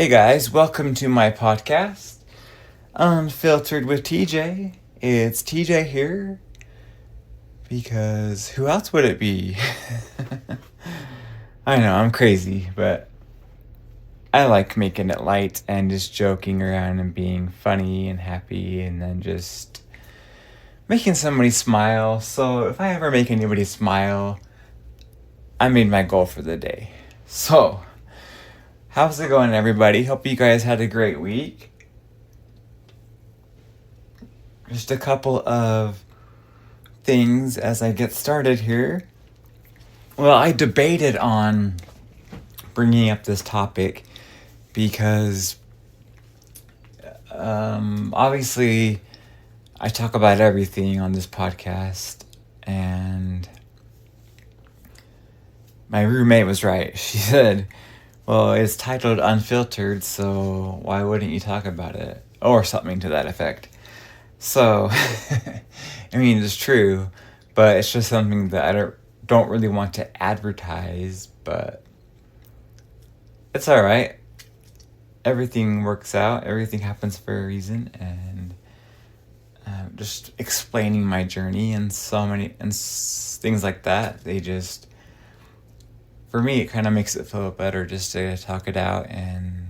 Hey guys, welcome to my podcast, Unfiltered with TJ. It's TJ here because who else would it be? I know, I'm crazy, but I like making it light and just joking around and being funny and happy and then just making somebody smile. So if I ever make anybody smile, I made my goal for the day. So, how's it going, everybody? Hope you guys had a great week. Just a couple of things as I get started here. Well, I debated on bringing up this topic because obviously I talk about everything on this podcast, and my roommate was right. She said, well, it's titled Unfiltered, so why wouldn't you talk about it? Or something to that effect. So, I mean, it's true, but it's just something that I don't really want to advertise, but it's all right. Everything works out. Everything happens for a reason, and just explaining my journey and so many and things like that. They just, for me, it kind of makes it feel better just to talk it out and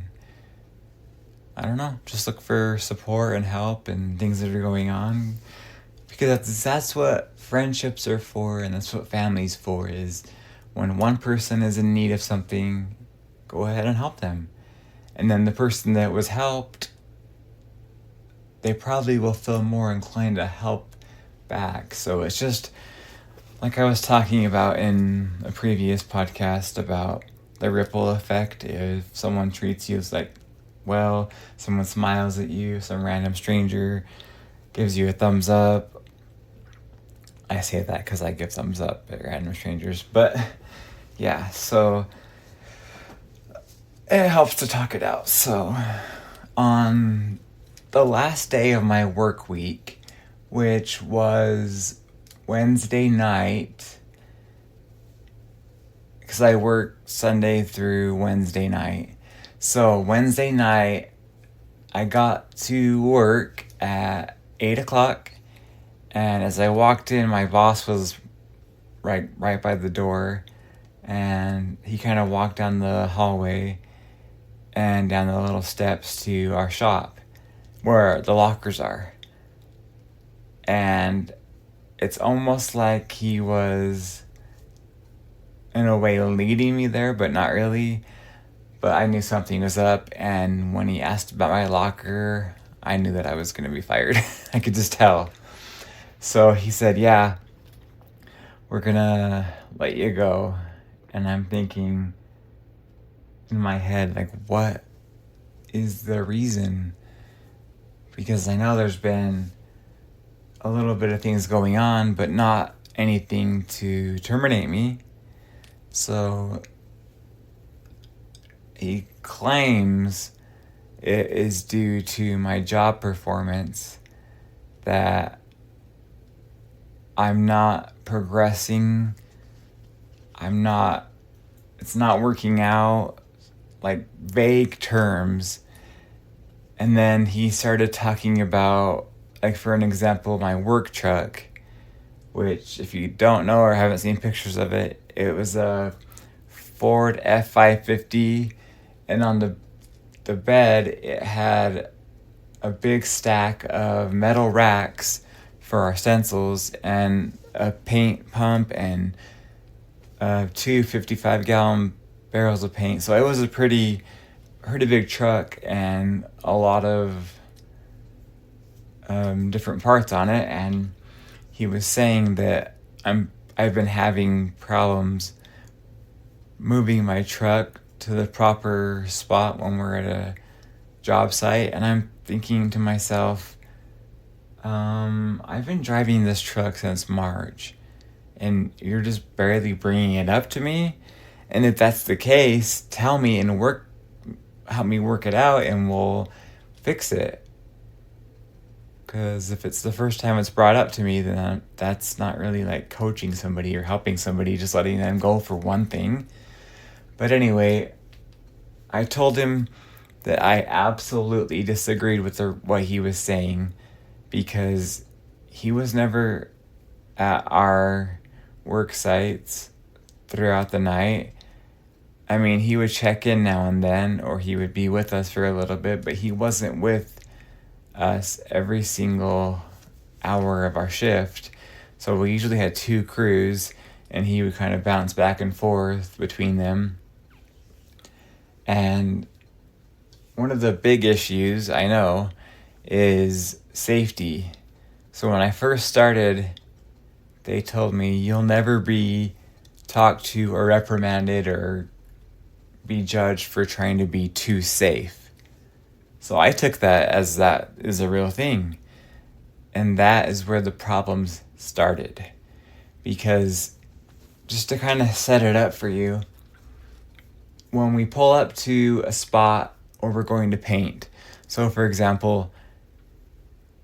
I don't know, just look for support and help and things that are going on, because that's what friendships are for, and that's what family's for, is when one person is in need of something, go ahead and help them. And then the person that was helped, they probably will feel more inclined to help back. So it's just like I was talking about in a previous podcast about the ripple effect. If someone treats you as like, well, someone smiles at you, some random stranger gives you a thumbs up. I say that because I give thumbs up at random strangers. But yeah, so it helps to talk it out. So on the last day of my work week, which was Wednesday night, because I work Sunday through Wednesday night. So Wednesday night, I got to work at 8 o'clock, and as I walked in, my boss was right by the door, and he kind of walked down the hallway and down the little steps to our shop where the lockers are. And it's almost like he was, in a way, leading me there, but not really. But I knew something was up, and when he asked about my locker, I knew that I was going to be fired. I could just tell. So he said, yeah, we're going to let you go. And I'm thinking in my head, like, what is the reason? Because I know there's been a little bit of things going on, but not anything to terminate me. So he claims it is due to my job performance, that I'm not progressing. It's not working out, like vague terms. And then he started talking about, like, for an example, my work truck, which, if you don't know or haven't seen pictures of it, it was a Ford F550, and on the bed it had a big stack of metal racks for our stencils and a paint pump and 2 55-gallon barrels of paint. So it was a pretty big truck and a lot of different parts on it. And he was saying that I've been having problems moving my truck to the proper spot when we're at a job site. And I'm thinking to myself, I've been driving this truck since March, and you're just barely bringing it up to me. And if that's the case, tell me and help me work it out, and we'll fix it. Because if it's the first time it's brought up to me, then that's not really like coaching somebody or helping somebody, just letting them go for one thing. But anyway, I told him that I absolutely disagreed with what he was saying, because he was never at our work sites throughout the night. I mean, he would check in now and then, or he would be with us for a little bit, but he wasn't with us every single hour of our shift. So we usually had 2 crews, and he would kind of bounce back and forth between them. And one of the big issues, I know, is safety. So when I first started, they told me you'll never be talked to or reprimanded or be judged for trying to be too safe. So I took that is a real thing. And that is where the problems started. Because just to kind of set it up for you, when we pull up to a spot where we're going to paint, so for example,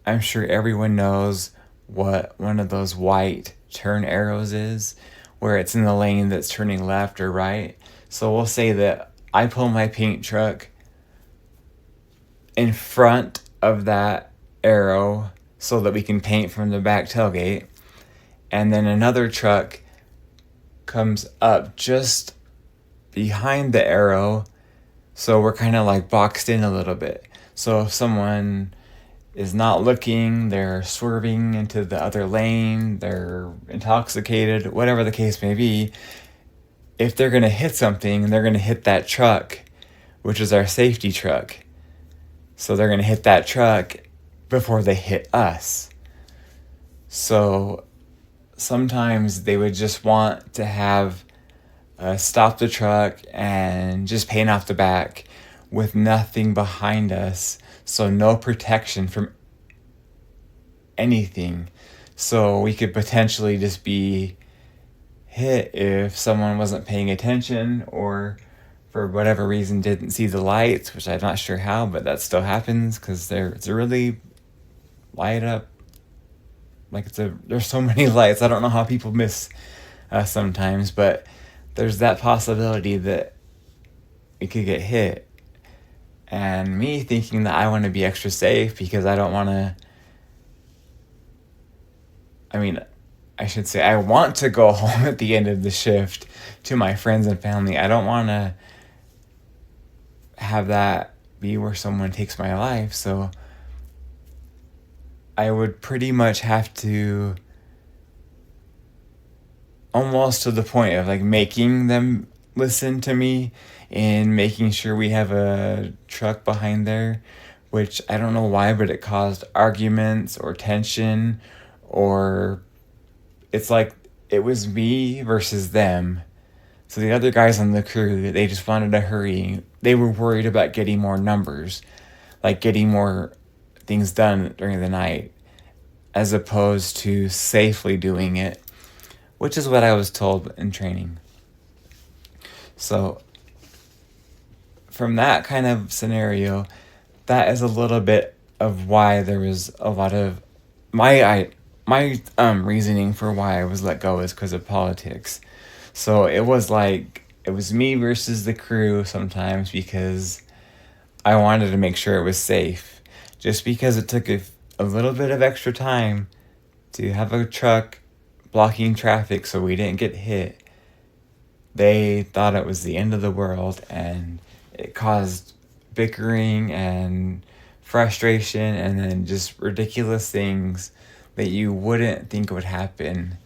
I'm sure everyone knows what one of those white turn arrows is, where it's in the lane that's turning left or right. So we'll say that I pull my paint truck in front of that arrow so that we can paint from the back tailgate, and then another truck comes up just behind the arrow, so we're kind of like boxed in a little bit. So if someone is not looking, they're swerving into the other lane, they're intoxicated, whatever the case may be, if they're going to hit something, they're going to hit that truck, which is our safety truck. So they're going to hit that truck before they hit us. So sometimes they would just want to have stop the truck and just paint off the back with nothing behind us, so no protection from anything. So we could potentially just be hit if someone wasn't paying attention, or for whatever reason didn't see the lights, which I'm not sure how, but that still happens because it's a really light up. Like there's so many lights. I don't know how people miss sometimes, but there's that possibility that it could get hit. And me thinking that I want to be extra safe because I don't want to, I should say I want to go home at the end of the shift to my friends and family. I don't want to have that be where someone takes my life. So I would pretty much have to, almost to the point of like making them listen to me and making sure we have a truck behind there, which I don't know why, but it caused arguments or tension, or it's like it was me versus them. So the other guys on the crew, they just wanted to hurry. They were worried about getting more numbers, like getting more things done during the night, as opposed to safely doing it, which is what I was told in training. So from that kind of scenario, that is a little bit of why there was a lot of my reasoning for why I was let go is because of politics. So it was me versus the crew sometimes, because I wanted to make sure it was safe. Just because it took a little bit of extra time to have a truck blocking traffic so we didn't get hit, they thought it was the end of the world, and it caused bickering and frustration, and then just ridiculous things that you wouldn't think would happen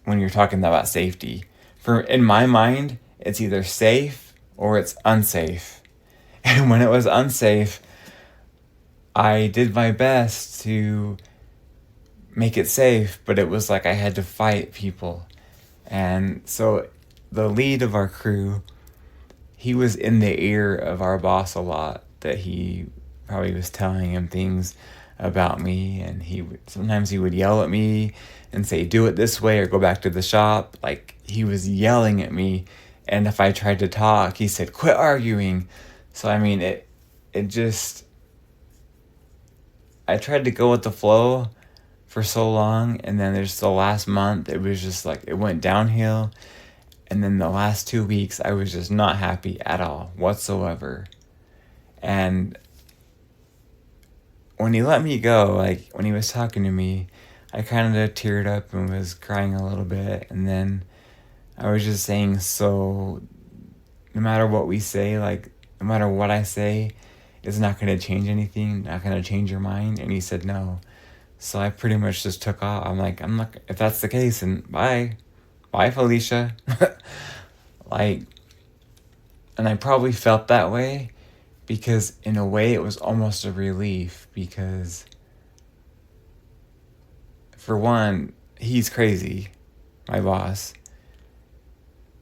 when you're talking about safety. In my mind, it's either safe or it's unsafe. And when it was unsafe, I did my best to make it safe, but it was like I had to fight people. And so the lead of our crew, he was in the ear of our boss a lot, that he probably was telling him things about me, and sometimes he would yell at me and say, do it this way or go back to the shop. Like, he was yelling at me, and if I tried to talk, he said, quit arguing. So I tried to go with the flow for so long, and then there's the last month, it was just like it went downhill. And then the last 2 weeks, I was just not happy at all, whatsoever. And when he let me go, like, when he was talking to me, I kind of teared up and was crying a little bit. And then I was just saying, so no matter what we say, like, no matter what I say, it's not going to change anything, not going to change your mind. And he said no. So I pretty much just took off. I'm like, I'm not, if that's the case, then bye. Bye, Felicia. Like, and I probably felt that way because in a way it was almost a relief because, for one, he's crazy, my boss.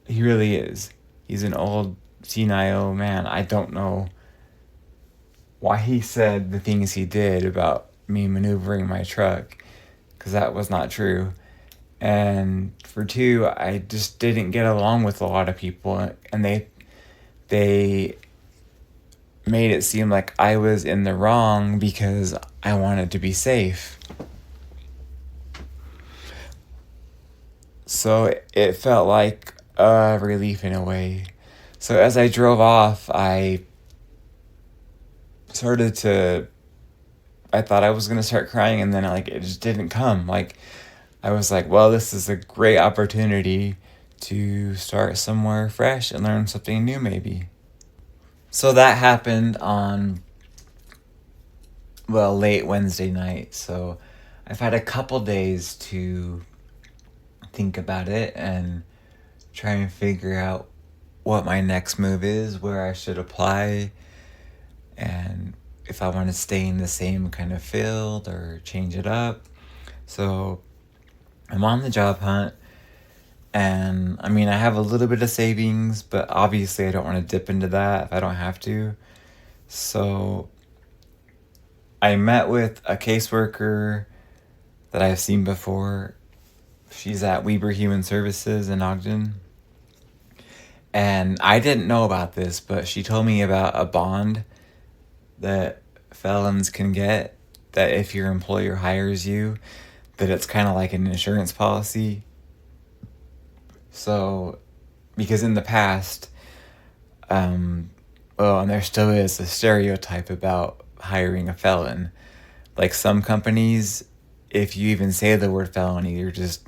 He really is. He's an old, senile man. I don't know why he said the things he did about me maneuvering my truck, because that was not true. And for two, I just didn't get along with a lot of people, and they made it seem like I was in the wrong because I wanted to be safe. So it felt like a relief in a way. So as I drove off, I thought I was going to start crying, and then like it just didn't come. Like, I was like, well, this is a great opportunity to start somewhere fresh and learn something new maybe. So that happened on, well, late Wednesday night. So I've had a couple days to think about it and try and figure out what my next move is, where I should apply, and if I want to stay in the same kind of field or change it up. So I'm on the job hunt, and I mean, I have a little bit of savings, but obviously I don't want to dip into that if I don't have to. So I met with a caseworker that I've seen before. She's at Weber Human Services in Ogden. And I didn't know about this, but she told me about a bond that felons can get, that if your employer hires you, that it's kind of like an insurance policy. So, because in the past, and there still is a stereotype about hiring a felon. Like, some companies, if you even say the word felony, you're just,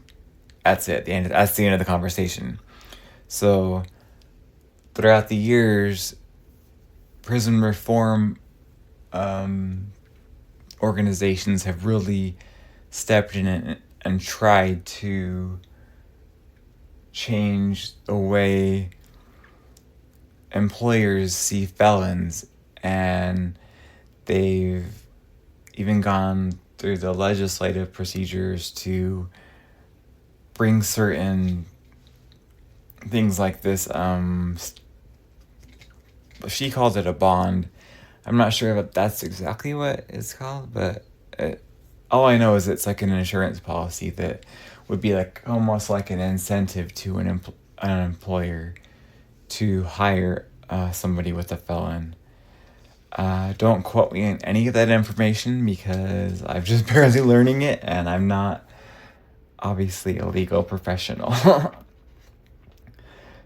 that's it. That's the end of the conversation. So throughout the years, prison reform organizations have really stepped in and tried to change the way employers see felons, and they've even gone through the legislative procedures to bring certain things like this. She called it a bond. I'm not sure if that's exactly what it's called, but all I know is it's like an insurance policy that would be like almost like an incentive to an employer to hire somebody with a felon. Don't quote me on any of that information because I'm just barely learning it, and I'm not obviously a legal professional.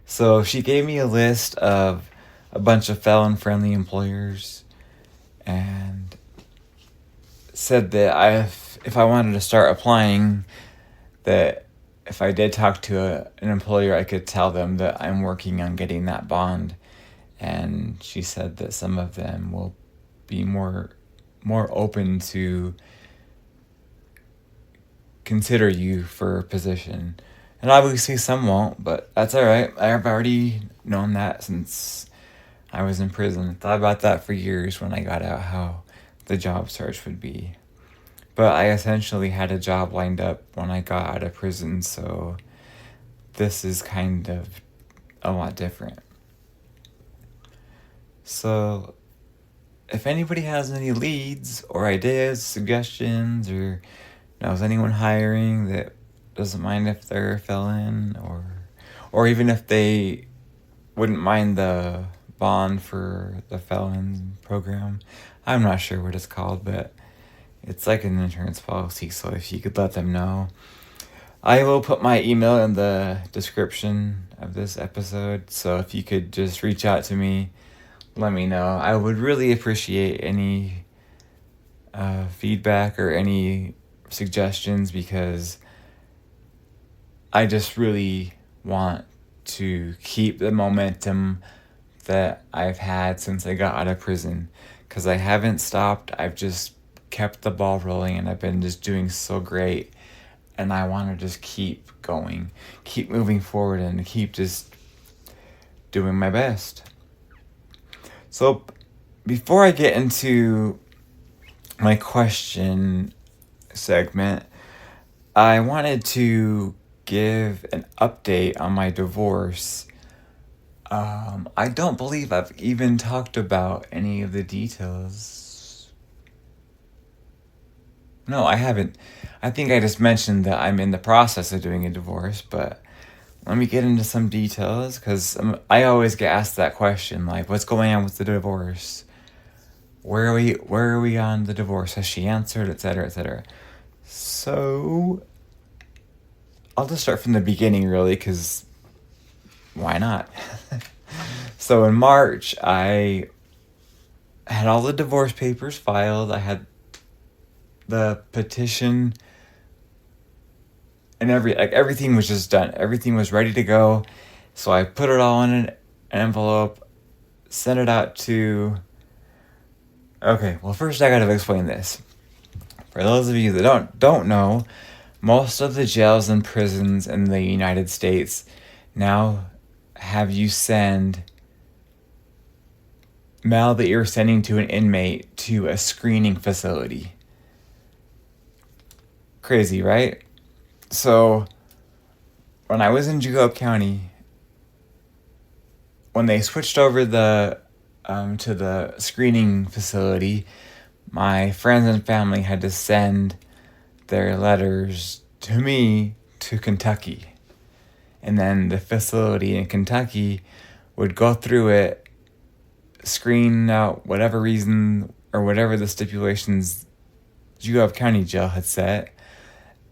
So she gave me a list of a bunch of felon-friendly employers and said that if I wanted to start applying, that if I did talk to an employer, I could tell them that I'm working on getting that bond. And she said that some of them will be more open to consider you for a position. And obviously some won't, but that's all right. I've already known that since I was in prison. Thought about that for years when I got out, how the job search would be. But I essentially had a job lined up when I got out of prison, so this is kind of a lot different. So if anybody has any leads or ideas, suggestions, or knows anyone hiring that doesn't mind if they're a felon, or even if they wouldn't mind the bond for the felon program. I'm not sure what it's called, but it's like an insurance policy, so if you could let them know. I will put my email in the description of this episode, so if you could just reach out to me, let me know. I would really appreciate any feedback or any suggestions, because I just really want to keep the momentum that I've had since I got out of prison, because I haven't stopped. I've just kept the ball rolling, and I've been just doing so great, and I want to just keep going, keep moving forward, and keep just doing my best. So before I get into my question segment, I wanted to give an update on my divorce. I don't believe I've even talked about any of the details. No, I haven't. I think I just mentioned that I'm in the process of doing a divorce, but let me get into some details, because I always get asked that question, like, what's going on with the divorce? Where are we on the divorce? Has she answered, etc., etc.? So I'll just start from the beginning, really, because why not? So in March, I had all the divorce papers filed. I had the petition, and everything was just done. Everything was ready to go. So I put it all in an envelope, sent it out to... Okay, well, first I gotta explain this. For those of you that don't know, most of the jails and prisons in the United States now have you send mail that you're sending to an inmate to a screening facility. Crazy, right? So when I was in Juab County, when they switched over to the screening facility, my friends and family had to send their letters to me to Kentucky. And then the facility in Kentucky would go through it, screen out whatever reason or whatever the stipulations Juab County Jail had set,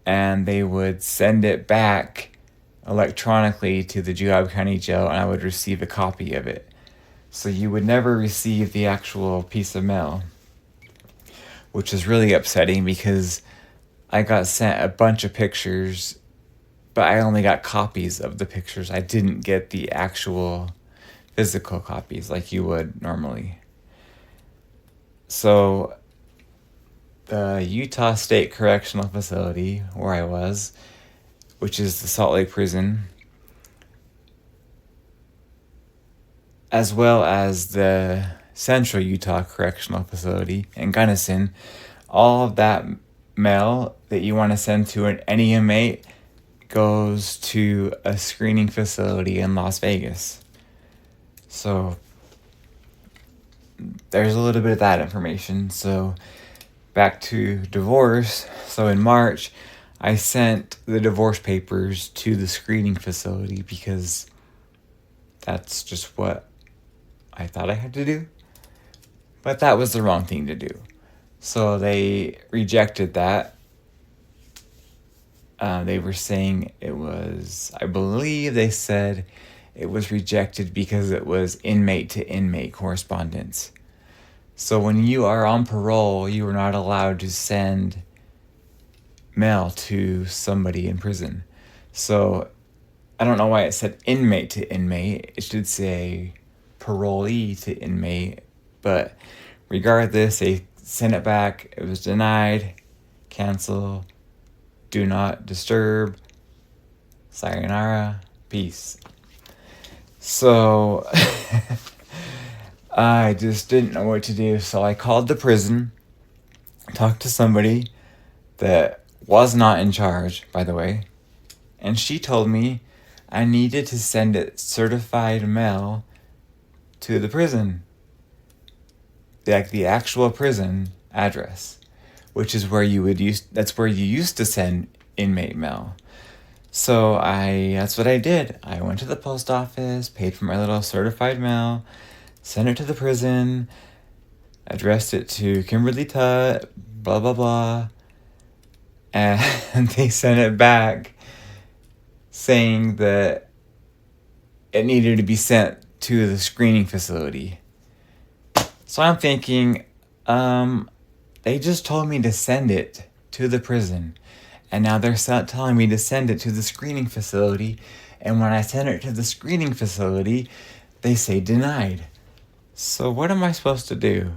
and they would send it back electronically to the Juab County Jail, and I would receive a copy of it. So you would never receive the actual piece of mail, which is really upsetting, because I got sent a bunch of pictures, but I only got copies of the pictures. I didn't get the actual physical copies like you would normally. So the Utah State Correctional Facility, where I was, which is the Salt Lake Prison, as well as the Central Utah Correctional Facility in Gunnison, all of that mail that you want to send to any inmate goes to a screening facility in Las Vegas. So there's a little bit of that information. So back to divorce. So in March, I sent the divorce papers to the screening facility, because that's just what I thought I had to do. But that was the wrong thing to do. So they rejected that. They were saying it was, I believe they said it was rejected because it was inmate to inmate correspondence. So when you are on parole, you are not allowed to send mail to somebody in prison. So I don't know why it said inmate to inmate. It should say parolee to inmate. But regardless, they sent it back. It was denied. Cancel. Do not disturb. Sayonara. Peace. So I just didn't know what to do. So I called the prison, talked to somebody that was not in charge, by the way, and she told me I needed to send it certified mail to the prison, like the actual prison address, which is where that's where you used to send inmate mail. So that's what I did. I went to the post office, paid for my little certified mail, sent it to the prison, addressed it to Kimberly Tutt, blah, blah, blah. And they sent it back saying that it needed to be sent to the screening facility. So I'm thinking, they just told me to send it to the prison, and now they're telling me to send it to the screening facility, and when I send it to the screening facility, they say denied. So what am I supposed to do?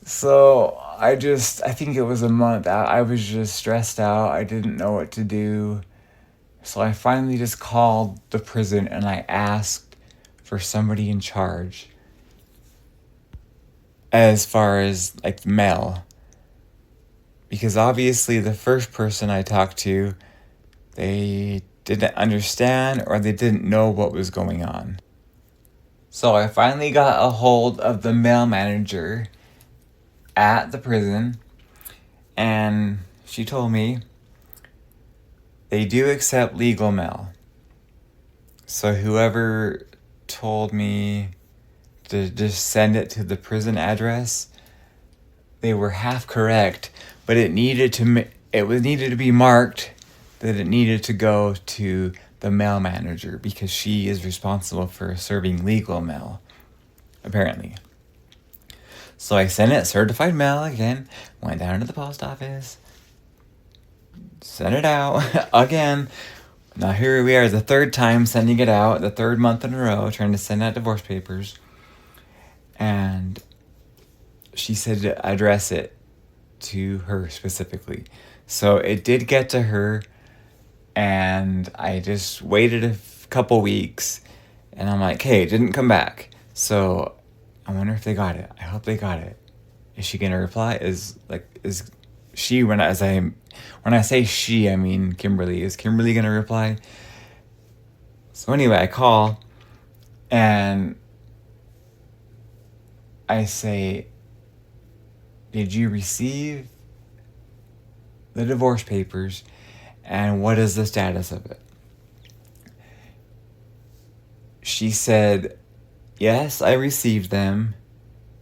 So I think it was a month out. I was just stressed out. I didn't know what to do. So I finally just called the prison and I asked for somebody in charge as far as like mail. Because obviously the first person I talked to, they didn't understand or they didn't know what was going on. So I finally got a hold of the mail manager at the prison, and she told me they do accept legal mail. So whoever told me to just send it to the prison address, they were half correct, but it needed to be marked that it needed to go to the mail manager because she is responsible for serving legal mail, apparently. So I sent it certified mail again, went down to the post office, sent it out again. Now here we are, the third time sending it out, the third month in a row, trying to send out divorce papers. And she said to address it to her specifically. So it did get to her, and I just waited a couple weeks, and I'm like, hey, it didn't come back. So I wonder if they got it. I hope they got it. Is she gonna reply? Is she, when I say she, I mean Kimberly. Is Kimberly gonna reply? So anyway, I call and I say, did you receive the divorce papers and what is the status of it? She said, yes, I received them.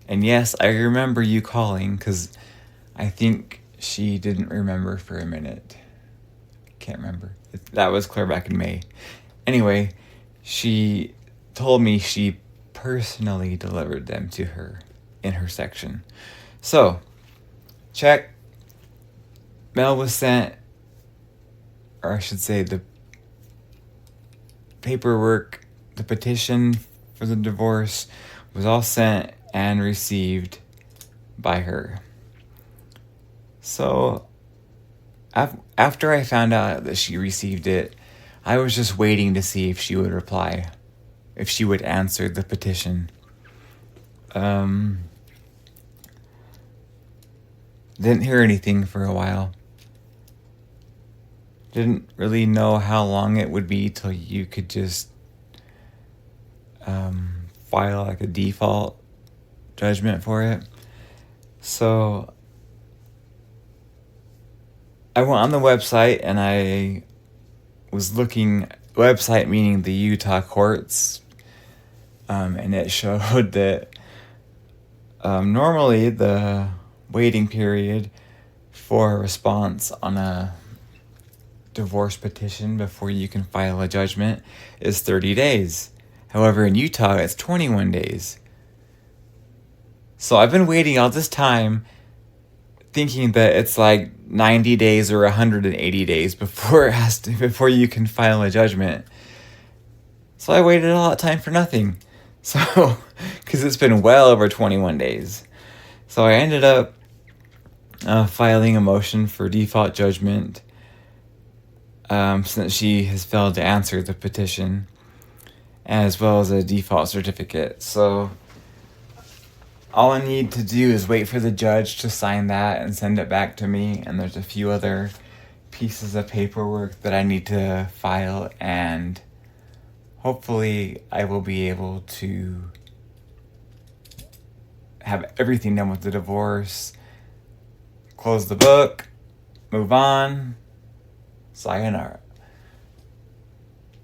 And yes, I remember you calling, because I think she didn't remember for a minute. Can't remember. That was clear back in May. Anyway, she told me she personally delivered them to her in her section. So, check. Mail was sent, or I should say the paperwork, the petition for the divorce was all sent and received by her. So after I found out that she received it, I was just waiting to see if she would reply, if she would answer the petition. Didn't hear anything for a while. Didn't really know how long it would be till you could just file like a default judgment for it. So I went on the website and I was looking, website meaning the Utah courts, and it showed that normally the waiting period for a response on a divorce petition before you can file a judgment is 30 days. However, in Utah, it's 21 days. So I've been waiting all this time thinking that it's like 90 days or 180 days before you can file a judgment. So I waited all that time for nothing. So, because it's been well over 21 days. So I ended up filing a motion for default judgment since she has failed to answer the petition, as well as a default certificate. So all I need to do is wait for the judge to sign that and send it back to me, and there's a few other pieces of paperwork that I need to file, and hopefully I will be able to have everything done with the divorce, close the book, move on, sayonara.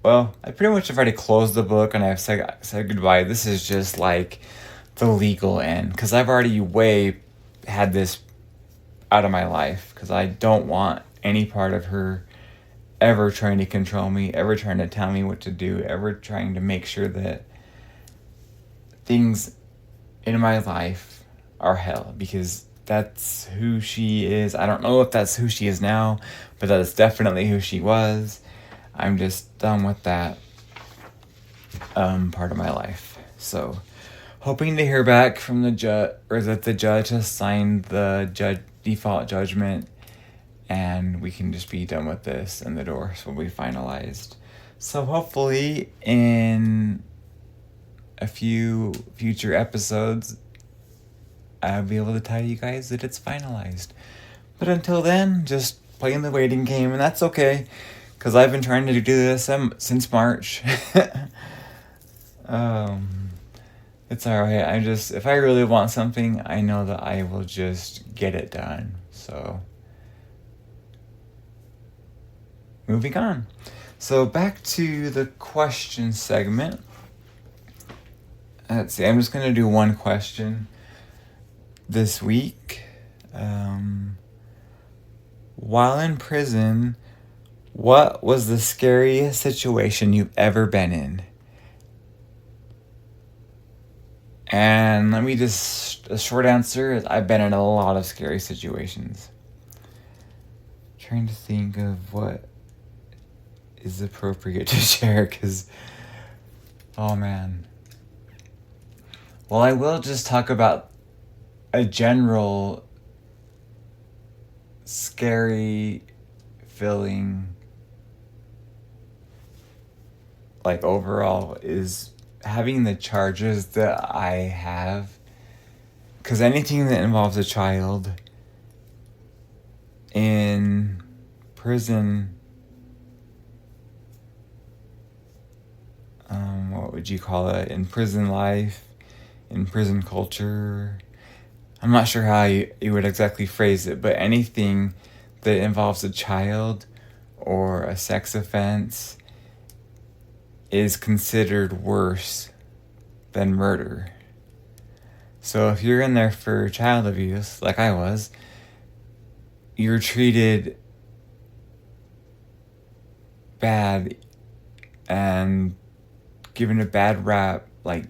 Well, I pretty much have already closed the book and I've said goodbye. This is just like the legal end, because I've already had this out of my life, because I don't want any part of her ever trying to control me, ever trying to tell me what to do, ever trying to make sure that things in my life are hell, because that's who she is. I don't know if that's who she is now, but that is definitely who she was. I'm just done with that part of my life. So, hoping to hear back from the judge, or that the judge has signed the default judgment, and we can just be done with this, and the divorce will be finalized. So hopefully in a few future episodes, I'll be able to tell you guys that it's finalized. But until then, just playing the waiting game, and that's okay, because I've been trying to do this since March. It's alright. If I really want something, I know that I will just get it done. So, moving on. So, back to the question segment. Let's see, I'm just going to do one question this week. While in prison, what was the scariest situation you've ever been in? And a short answer is I've been in a lot of scary situations. Trying to think of what is appropriate to share, because, oh man. Well, I will just talk about a general scary feeling, like overall, is having the charges that I have, because anything that involves a child in prison, what would you call it, in prison life, in prison culture, I'm not sure how you would exactly phrase it, but anything that involves a child or a sex offense is considered worse than murder. So if you're in there for child abuse, like I was, you're treated bad and given a bad rap, like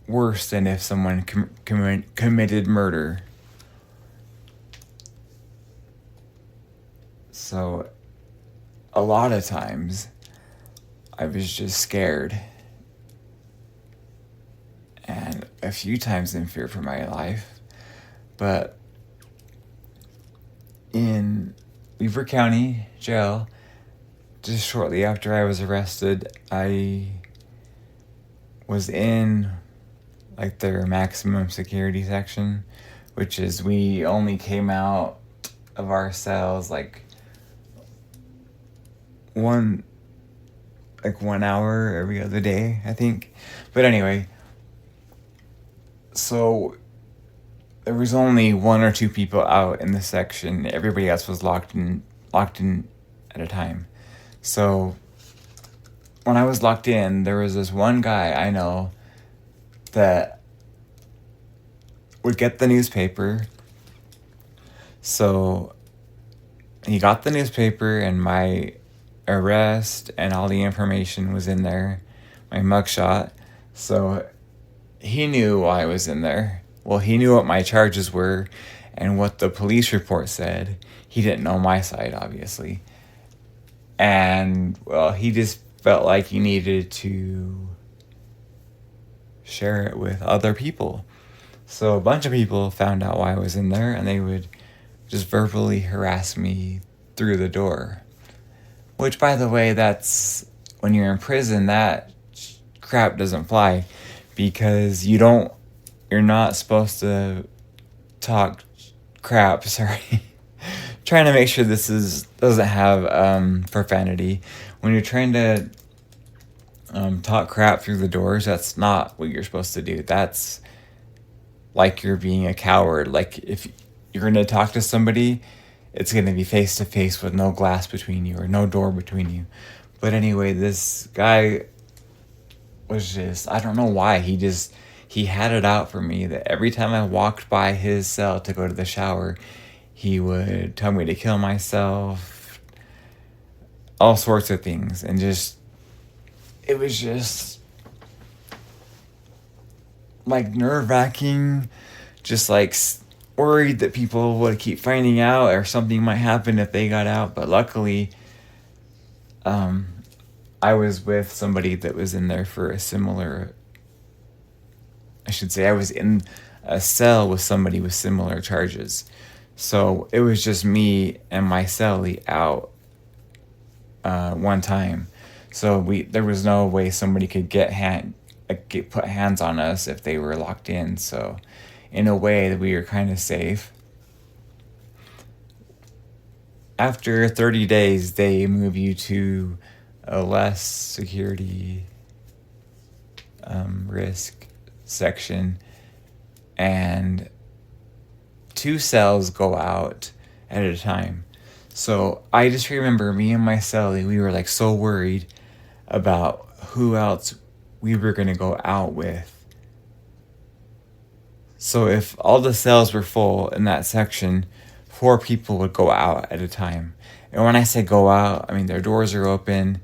worse than if someone committed murder. So a lot of times I was just scared, and a few times in fear for my life. But in Weaver County Jail, just shortly after I was arrested, I was in like their maximum security section, which is we only came out of our cells like 1 hour every other day, I think. But anyway, so there was only 1 or 2 people out in the section. Everybody else was locked in at a time. So when I was locked in, there was this one guy I know that would get the newspaper. So he got the newspaper, and my arrest and all the information was in there, my mugshot. So he knew why I was in there. Well, he knew what my charges were and what the police report said. He didn't know my side, obviously. And, well, he just felt like he needed to share it with other people. So a bunch of people found out why I was in there, and they would just verbally harass me through the door. Which, by the way, that's when you're in prison, that crap doesn't fly, because you're not supposed to talk crap, sorry. Trying to make sure doesn't have profanity. When you're trying to talk crap through the doors, that's not what you're supposed to do. That's like you're being a coward. Like if you're going to talk to somebody, it's going to be face to face with no glass between you or no door between you. But anyway, this guy was just, I don't know why, he had it out for me that every time I walked by his cell to go to the shower, he would tell me to kill myself, all sorts of things. And it was just like nerve-wracking, just like worried that people would keep finding out or something might happen if they got out. But luckily, I was with somebody that was in there for I was in a cell with somebody with similar charges. So it was just me and my cellie out one time. So there was no way somebody could put hands on us if they were locked in. So in a way, we were kind of safe. After 30 days, they move you to a less security risk section, and 2 cells go out at a time. So I just remember me and my cellie, we were like so worried about who else we were going to go out with. So if all the cells were full in that section, 4 people would go out at a time. And when I say go out, I mean their doors are open.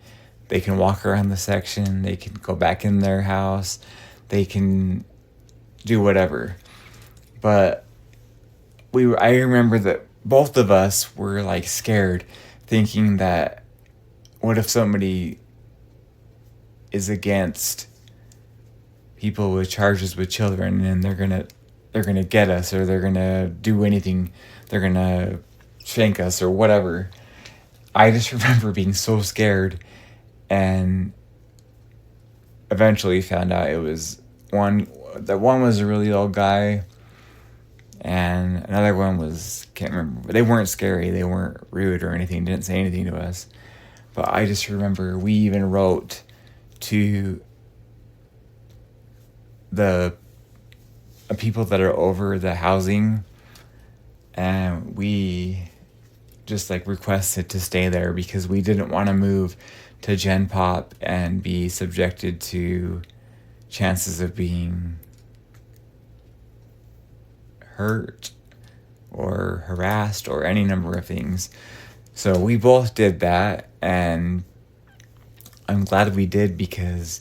They can walk around the section. They can go back in their house. They can do whatever. But I remember that both of us were like scared, thinking that what if somebody is against people with charges with children and they're gonna get us, or they're gonna do anything, they're gonna shank us or whatever. I just remember being so scared, and eventually found out it was one was a really old guy, and another one was, can't remember, but they weren't scary, they weren't rude or anything, didn't say anything to us. But I just remember we even wrote to the people that are over the housing, and we just like requested to stay there because we didn't want to move to Gen Pop and be subjected to chances of being hurt or harassed or any number of things. So we both did that, and I'm glad we did, because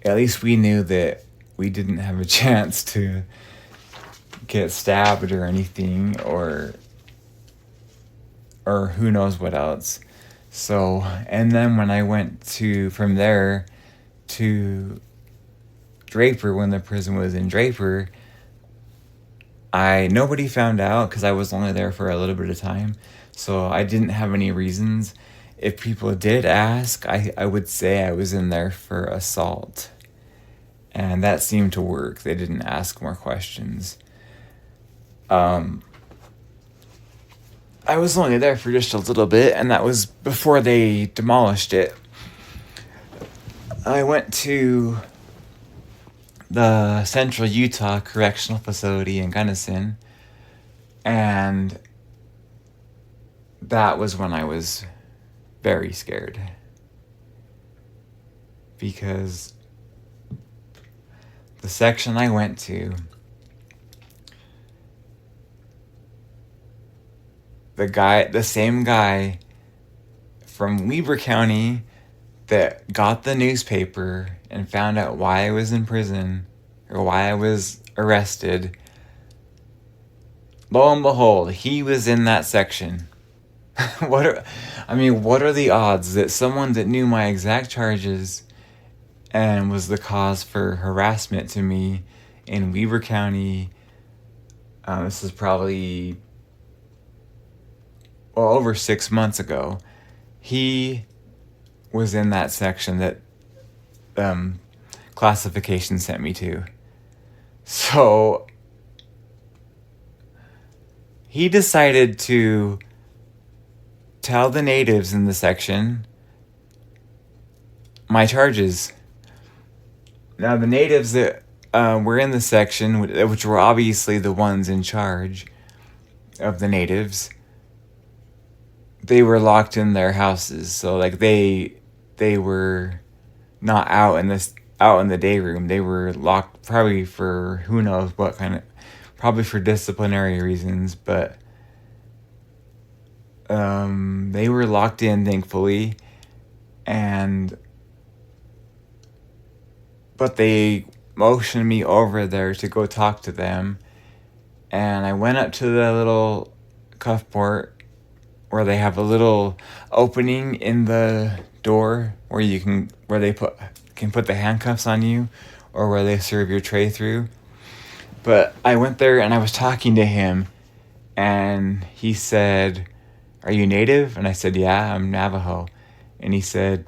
at least we knew that we didn't have a chance to get stabbed or anything, or who knows what else. So, and then when I went from there to Draper, when the prison was in Draper, nobody found out because I was only there for a little bit of time. So I didn't have any reasons. If people did ask, I would say I was in there for assault. And that seemed to work. They didn't ask more questions. I was only there for just a little bit, and that was before they demolished it. I went to the Central Utah Correctional Facility in Gunnison, and that was when I was very scared, because the section I went to, the same guy from Weber County that got the newspaper and found out why I was in prison, or why I was arrested, lo and behold, he was in that section. What are the odds that someone that knew my exact charges and was the cause for harassment to me in Weber County, this is probably over 6 months ago, he was in that section that classification sent me to. So he decided to tell the natives in the section my charges. Now, the natives that were in the section, which were obviously the ones in charge of the natives, they were locked in their houses. So like they were not out in the day room. They were locked, probably for who knows what probably for disciplinary reasons, but they were locked in, thankfully. but they motioned me over there to go talk to them, and I went up to the little cuff port where they have a little opening in the door where they can put the handcuffs on you, or where they serve your tray through. But I went there and I was talking to him, and he said, "Are you native?" And I said, "Yeah, I'm Navajo." And he said,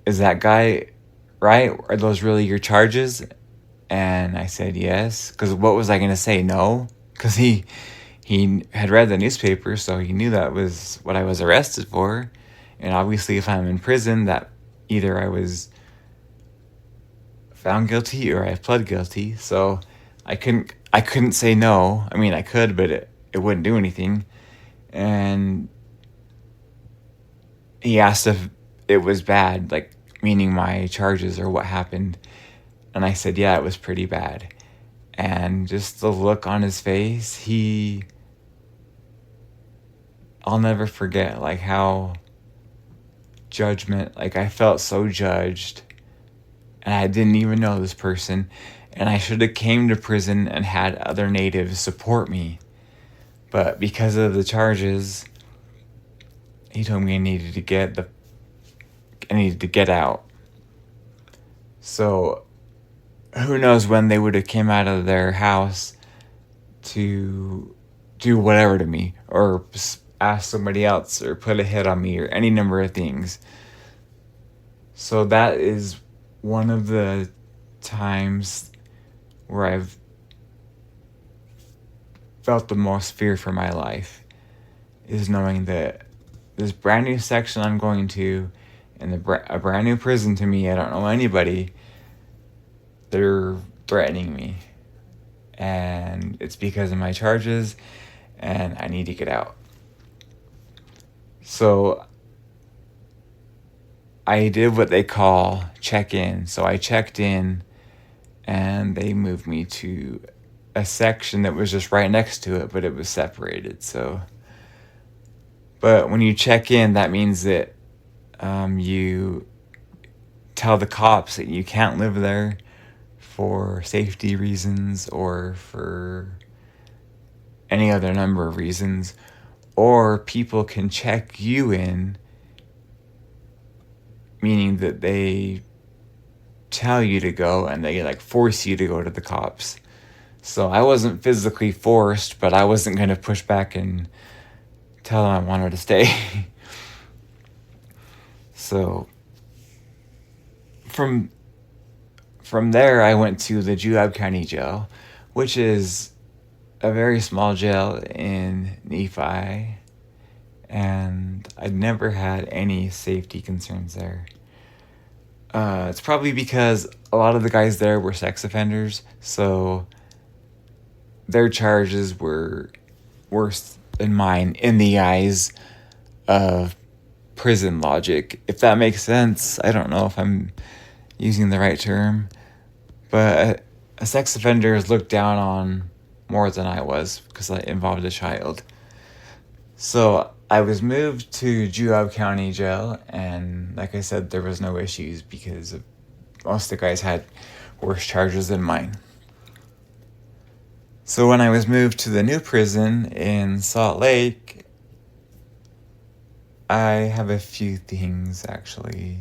"Is that guy right? Are those really your charges?" And I said, "Yes." Because what was I going to say? No? Because he had read the newspaper, so he knew that was what I was arrested for. And obviously, if I'm in prison, that either I was found guilty or I pled guilty. So I couldn't say no. I mean, I could, but it wouldn't do anything. And he asked if it was bad, like meaning my charges or what happened. And I said, yeah, it was pretty bad. And just the look on his face, I'll never forget, like, how like, I felt so judged, and I didn't even know this person, and I should have came to prison and had other natives support me. But because of the charges, he told me I needed to get out. So who knows when they would have came out of their house to do whatever to me, or ask somebody else, or put a hit on me, or any number of things. So that is one of the times where I've felt the most fear for my life, is knowing that this brand new section I'm going to, and a brand new prison to me, I don't know anybody, they're threatening me. And it's because of my charges, and I need to get out. So I did what they call check-in. So I checked in, and they moved me to a section that was just right next to it, but it was separated. But when you check in, that means that you tell the cops that you can't live there for safety reasons, or for any other number of reasons, or people can check you in, meaning that they tell you to go and they like force you to go to the cops. So I wasn't physically forced, but I wasn't going to push back and tell them I wanted to stay. So from there, I went to the Juab County Jail, which is a very small jail in Nephi, and I'd never had any safety concerns there. It's probably because a lot of the guys there were sex offenders, so their charges were worse than mine in the eyes of prison logic, if that makes sense. I don't know if I'm using the right term, but a sex offender is looked down on more than I was, because I involved a child. So I was moved to Juab County Jail, and like I said, there was no issues because most of the guys had worse charges than mine. So when I was moved to the new prison in Salt Lake, I have a few things actually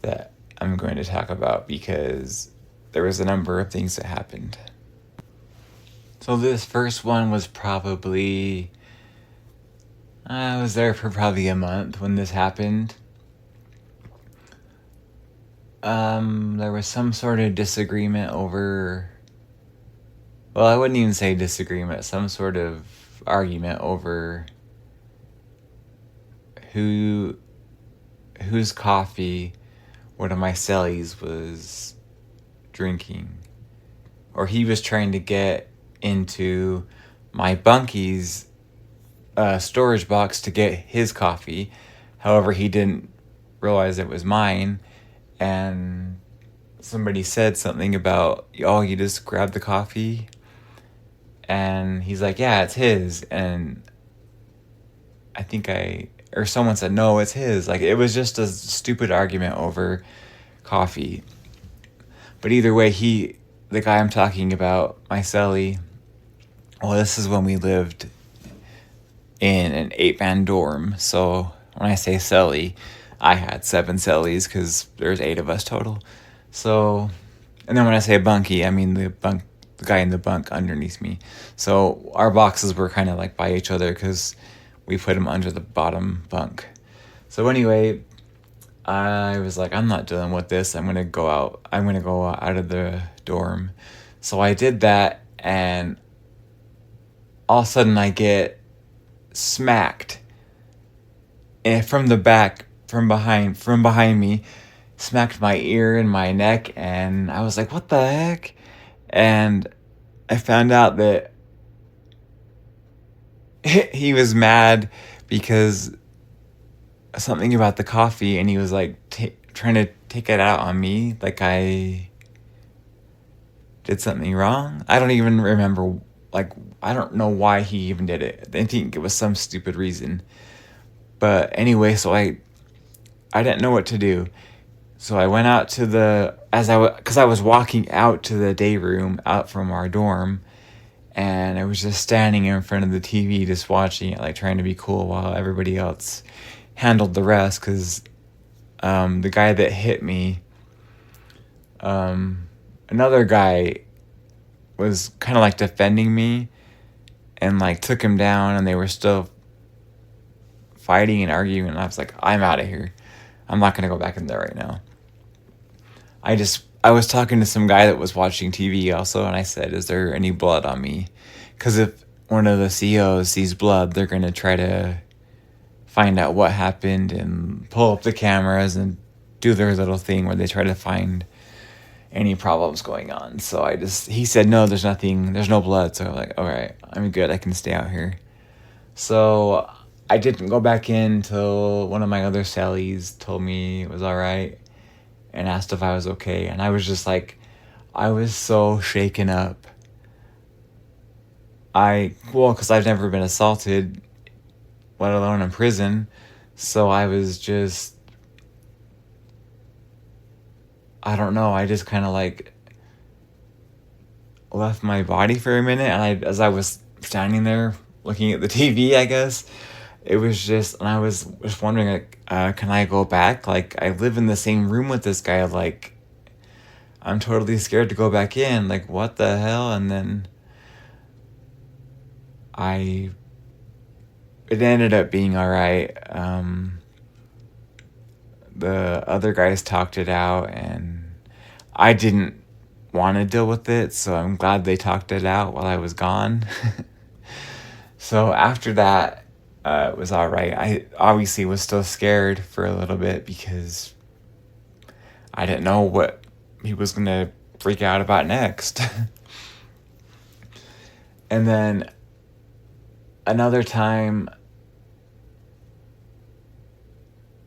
that I'm going to talk about, because there was a number of things that happened. So this first one was probably, I was there for probably a month when this happened. There was some sort of disagreement over, well, I wouldn't even say disagreement, some sort of argument over whose coffee one of my cellies was drinking. Or he was trying to get into my bunkie's storage box to get his coffee. However, he didn't realize it was mine, and somebody said something about, oh, you just grabbed the coffee? And he's like, yeah, it's his. And or someone said, no, it's his. Like, it was just a stupid argument over coffee. But either way, the guy I'm talking about, my cellie, well, this is when we lived in an 8-man dorm. So when I say cellie, I had 7 cellies because there's 8 of us total. So, and then when I say bunkie, I mean the guy in the bunk underneath me. So our boxes were kind of like by each other because we put them under the bottom bunk. So anyway, I was like, I'm not dealing with this. I'm gonna go out of the dorm. So I did that, and all of a sudden I get smacked, and from behind me, smacked my ear and my neck, and I was like, what the heck? And I found out that he was mad because something about the coffee, and he was like trying to take it out on me, like I did something wrong. I don't even remember, like, I don't know why he even did it. I think it was some stupid reason. But anyway, so I didn't know what to do. So I went out to because I was walking out to the day room out from our dorm, and I was just standing in front of the TV just watching it, like trying to be cool while everybody else handled the rest, because the guy that hit me, another guy was kind of like defending me and like took him down, and they were still fighting and arguing, and I was like, I'm out of here. I'm not going to go back in there right now. I was talking to some guy that was watching TV also, and I said, is there any blood on me? Because if one of the CEOs sees blood, they're going to try to find out what happened and pull up the cameras and do their little thing where they try to find any problems going on. So he said, no, there's nothing, there's no blood. So I'm like, all right, I'm good. I can stay out here. So I didn't go back in till one of my other cellies told me it was all right and asked if I was okay. And I was just like, I was so shaken up. Because I've never been assaulted, let alone in prison. So I was just, I don't know, I just kind of like left my body for a minute. And as I was standing there looking at the TV, I guess, it was just, and I was just wondering, like, can I go back? Like, I live in the same room with this guy. Like, I'm totally scared to go back in. Like, what the hell? And then it ended up being all right. The other guys talked it out, and I didn't want to deal with it, so I'm glad they talked it out while I was gone. So after that, it was all right. I obviously was still scared for a little bit because I didn't know what he was going to freak out about next. And then another time,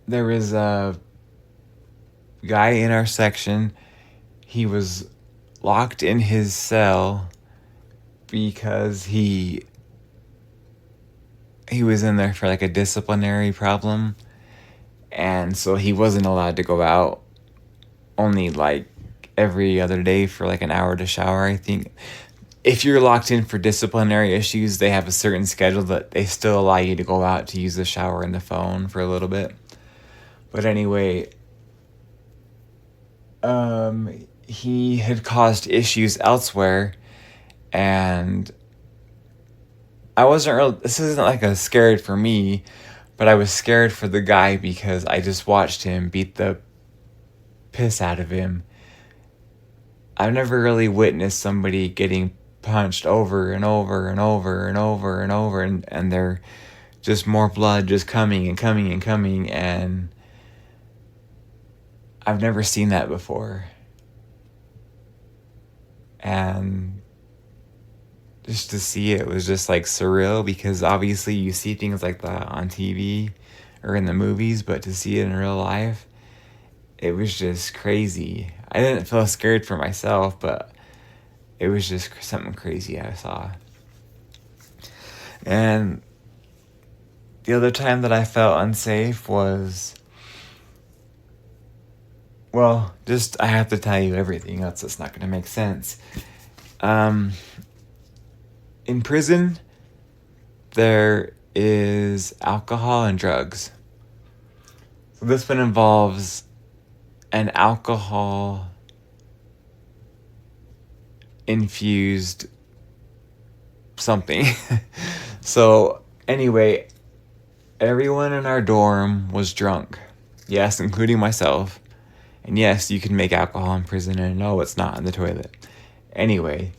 there was a guy in our section. He was locked in his cell because he was in there for like a disciplinary problem, and so he wasn't allowed to go out, only like every other day for like an hour to shower, I think. If you're locked in for disciplinary issues, they have a certain schedule that they still allow you to go out to use the shower and the phone for a little bit. But anyway, he had caused issues elsewhere, and this isn't like a scared for me, but I was scared for the guy because I just watched him beat the piss out of him. I've never really witnessed somebody getting punched over and over and over and over and over, and they're just more blood just coming and coming and coming, and I've never seen that before. And just to see it was just like surreal, because obviously you see things like that on TV or in the movies, but to see it in real life, it was just crazy. I didn't feel scared for myself, but it was just something crazy I saw. And The other time that I felt unsafe was, well, just I have to tell you everything, else it's not going to make sense. Um, in prison, there is alcohol and drugs. So this one involves an alcohol infused something. So anyway, everyone in our dorm was drunk. Yes, including myself. And yes, you can make alcohol in prison, and no, it's not in the toilet. Anyway,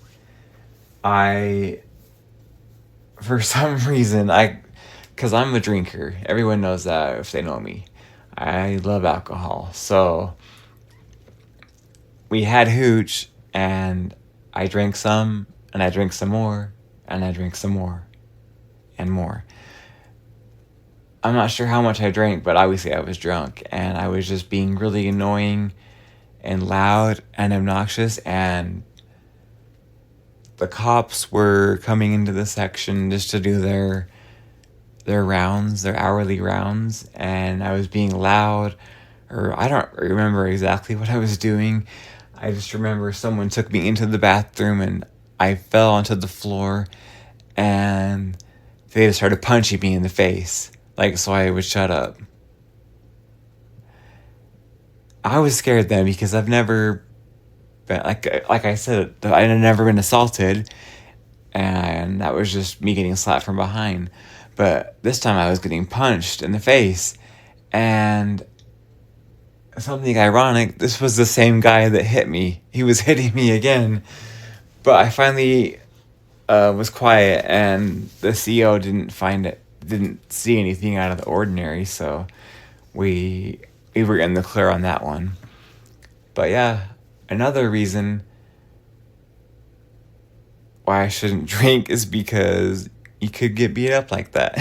for some reason, because I'm a drinker. Everyone knows that if they know me. I love alcohol. So we had hooch, and I drank some, and I drank some more, and I drank some more, and more. I'm not sure how much I drank, but obviously I was drunk, and I was just being really annoying and loud and obnoxious, and the cops were coming into the section just to do their rounds, their hourly rounds, and I was being loud, or I don't remember exactly what I was doing. I just remember someone took me into the bathroom and I fell onto the floor, and they just started punching me in the face, like, so I would shut up. I was scared then because I've never been, like I said, I had never been assaulted, and that was just me getting slapped from behind. But this time I was getting punched in the face, and something ironic, this was the same guy that hit me. He was hitting me again, but I finally was quiet, and the CEO didn't see anything out of the ordinary, so we were in the clear on that one. But yeah, another reason why I shouldn't drink is because you could get beat up like that.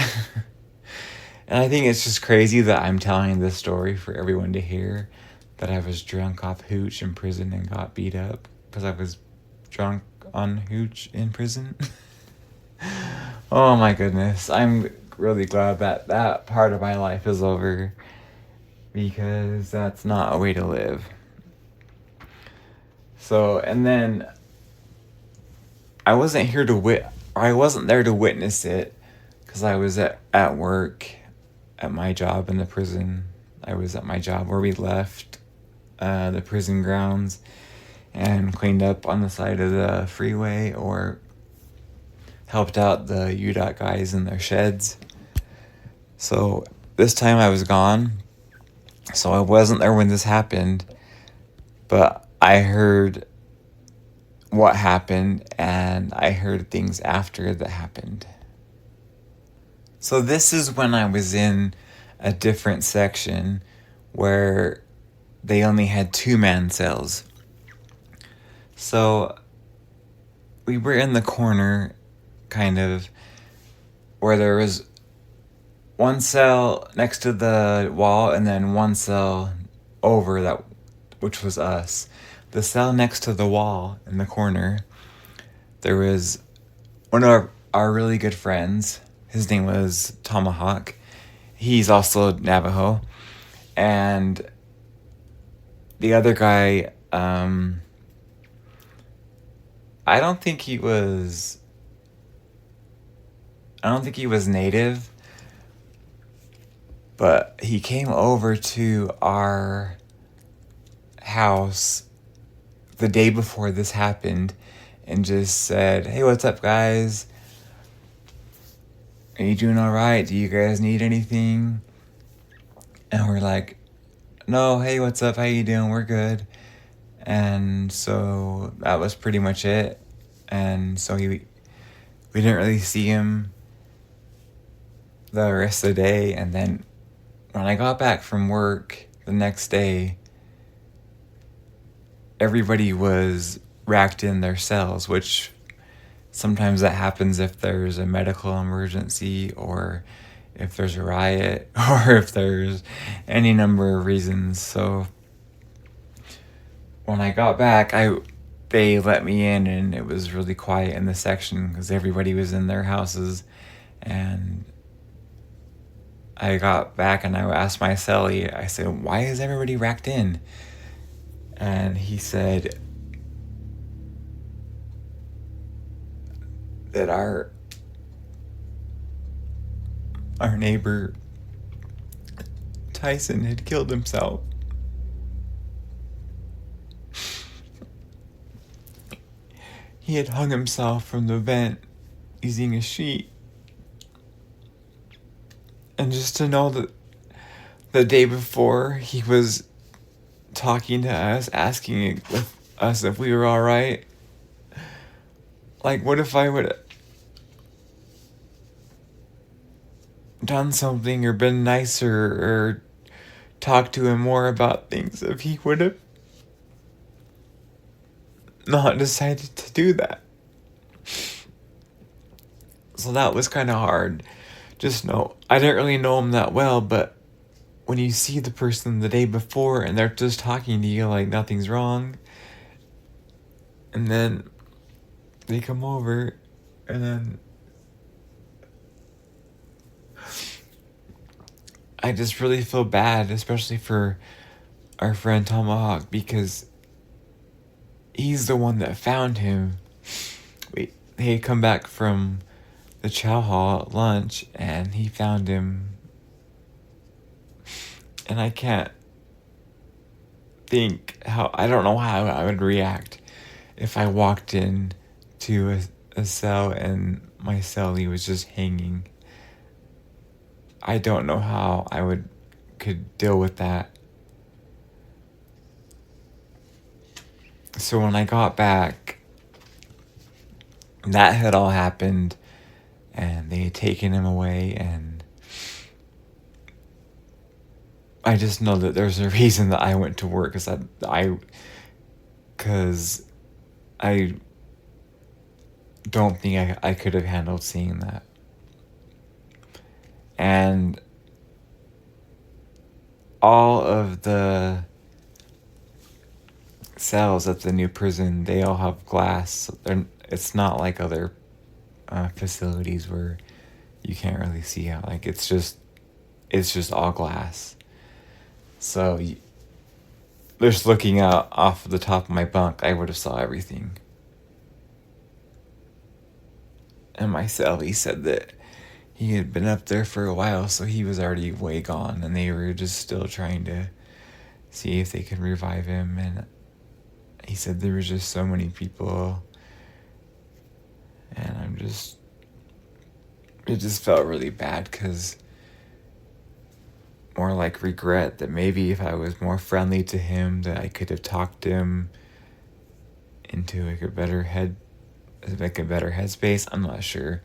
And I think it's just crazy that I'm telling this story for everyone to hear, that I was drunk off hooch in prison and got beat up because I was drunk on hooch in prison. Oh my goodness. I'm really glad that that part of my life is over, because that's not a way to live. So, and then I wasn't I wasn't there to witness it because I was at work at my job in the prison. I was at my job where we left the prison grounds and cleaned up on the side of the freeway, or helped out the UDOT guys in their sheds. So this time I was gone, so I wasn't there when this happened, but I heard what happened, and I heard things after that happened. So this is when I was in a different section where they only had 2-man cells. So we were in the corner, kind of, where there was one cell next to the wall and then one cell over that, which was us. The cell next to the wall in the corner, there was one of our really good friends. His name was Tomahawk. He's also Navajo. And the other guy, I don't think he was native, but he came over to our house the day before this happened and just said, "Hey, what's up, guys? Are you doing all right? Do you guys need anything?" And we're like, "No, hey, what's up? How you doing? We're good." And so that was pretty much it. And so we didn't really see him the rest of the day. And then when I got back from work the next day, everybody was racked in their cells, which sometimes that happens if there's a medical emergency, or if there's a riot, or if there's any number of reasons. So when I got back, they let me in, and it was really quiet in the section because everybody was in their houses, and I got back and I asked my cellie, I said, why is everybody racked in? And he said that our neighbor Tyson had killed himself. He had hung himself from the vent using a sheet. And just to know that the day before he was talking to us, asking us if we were all right. Like, what if I would have done something or been nicer or talked to him more about things if he would have not decided to do that? So that was kind of hard. Just know, I didn't really know him that well, but when you see the person the day before and they're just talking to you like nothing's wrong, and then they come over and then I just really feel bad, especially for our friend Tomahawk, because he's the one that found him. He had come back from the chow hall at lunch and he found him. And I can't think I don't know how I would react if I walked in to a cell and my cellie was just hanging. I don't know how I could deal with that. So when I got back, that had all happened and they had taken him away, and I just know that there's a reason that I went to work, because I don't think I could have handled seeing that. And all of the cells at the new prison, they all have glass. It's not like other facilities where you can't really see out. Like, it's just all glass. So just looking out off the top of my bunk, I would have saw everything. And my cellie said that he had been up there for a while, so he was already way gone, and they were just still trying to see if they could revive him. And he said there was just so many people, and it just felt really bad, because more like regret that maybe if I was more friendly to him, that I could have talked him into a better headspace. I'm not sure.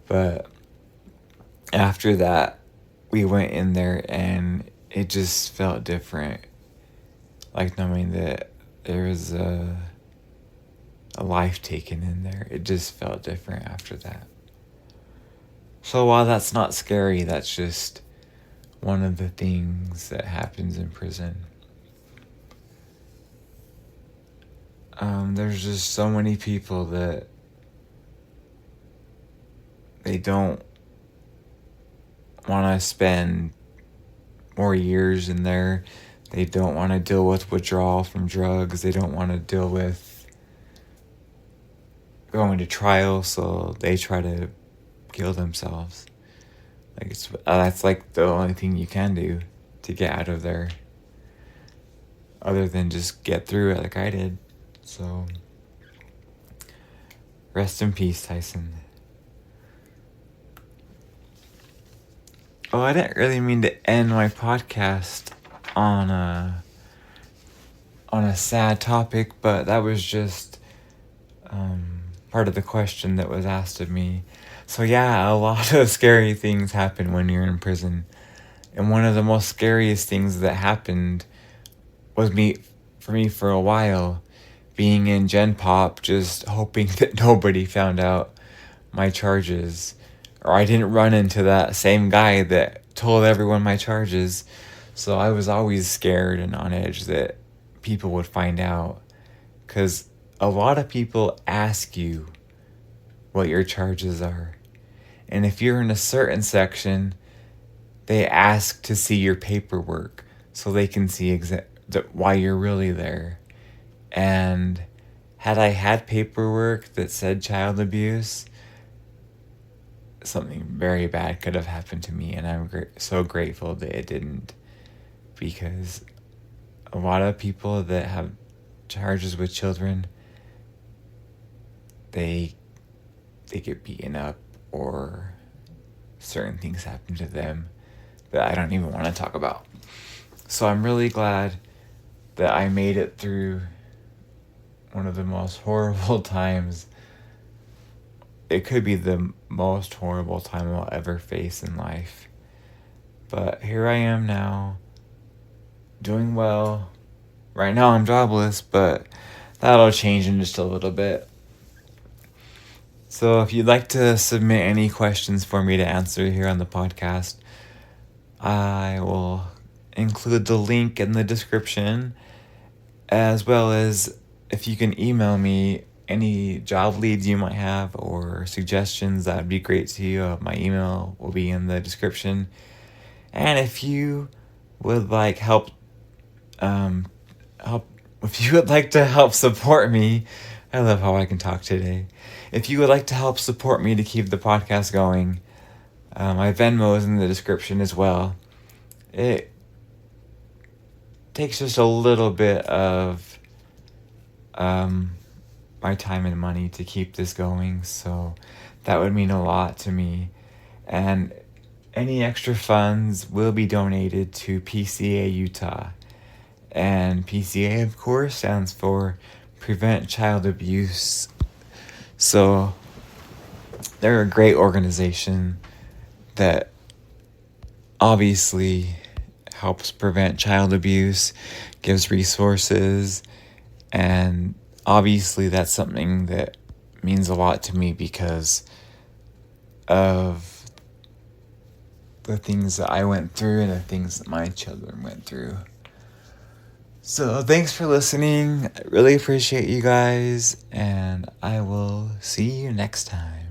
But after that, we went in there and it just felt different. Like, knowing that there was a life taken in there. It just felt different after that. So while that's not scary, that's just one of the things that happens in prison. There's just so many people that they don't want to spend more years in there. They don't want to deal with withdrawal from drugs. They don't want to deal with going to trial, so they try to kill themselves. Like, that's like the only thing you can do to get out of there, other than just get through it like I did. So, rest in peace, Tyson. Oh, I didn't really mean to end my podcast on a sad topic, but that was just part of the question that was asked of me. So yeah, a lot of scary things happen when you're in prison. And one of the most scariest things that happened was for me for a while, being in Gen Pop, just hoping that nobody found out my charges, or I didn't run into that same guy that told everyone my charges. So I was always scared and on edge that people would find out, because a lot of people ask you what your charges are. And if you're in a certain section, they ask to see your paperwork so they can see why you're really there. And had I had paperwork that said child abuse, something very bad could have happened to me, and I'm so grateful that it didn't, because a lot of people that have charges with children, they get beaten up, or certain things happen to them that I don't even want to talk about. So I'm really glad that I made it through one of the most horrible times. It could be the most horrible time I'll ever face in life. But here I am now, doing well. Right now I'm jobless, but that'll change in just a little bit. So if you'd like to submit any questions for me to answer here on the podcast, I will include the link in the description, as well as if you can email me any job leads you might have or suggestions, that would be great too. My email will be in the description. And if you would like if you would like to help support me, I love how I can talk today. If you would like to help support me to keep the podcast going, my Venmo is in the description as well. It takes just a little bit of my time and money to keep this going, so that would mean a lot to me. And any extra funds will be donated to PCA Utah. And PCA, of course, stands for Prevent Child Abuse. So they're a great organization that obviously helps prevent child abuse, gives resources, and obviously that's something that means a lot to me because of the things that I went through and the things that my children went through. So thanks for listening. I really appreciate you guys, and I will see you next time.